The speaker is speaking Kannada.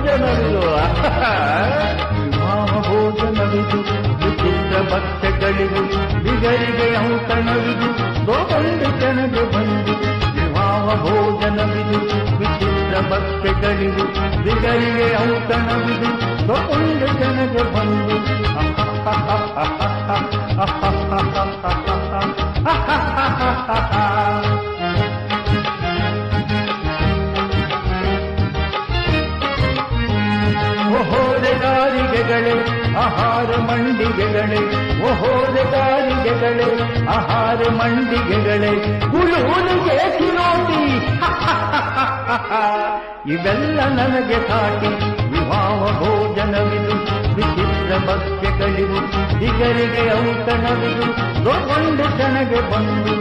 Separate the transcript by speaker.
Speaker 1: ಭೋಜನವಿದು ವಿವಾಹ ಭೋಜನವಿದು ವಿಚಿತ್ರ ಭಕ್ಷ್ಯಗಳಿದು ಬಿಗರಿಗೆ ಔತಣವಿದು ಗೋಗೊಂಡು ಜನಗೆ ಬಂದು ವಿವಾಹ ಭೋಜನವಿದು ವಿಚಿತ್ರ ಭಕ್ಷ್ಯಗಳಿದು ಬಿಗರಿಗೆ ಔತಣವಿದು ಗೋಗೊಂಡು ಜನಗೆ ಬಂದು ಓಹೋರೆಗಾರಿಗೆಗಳೇ ಆಹಾರ ಮಂಡಿಗೆಗಳೇ ಓಹೋರೆಗಾರಿಗೆಗಳೇ ಆಹಾರ ಮಂಡಿಗೆಗಳೇ ಹುಳುಹುಲಿಗೆ ಚಿರೋಟಿ ಇವೆಲ್ಲ ನನಗೆ ಸಾಟಿ ವಿವಾಹ ಭೋಜನವಿದು ವಿಚಿತ್ರ ಭಕ್ಷ್ಯಗಳಿವು ದಿಗರಿಗೆ ಔತಣವಿದು ಗೋಗೊಂಡು ಜನಗೆ ಬಂದು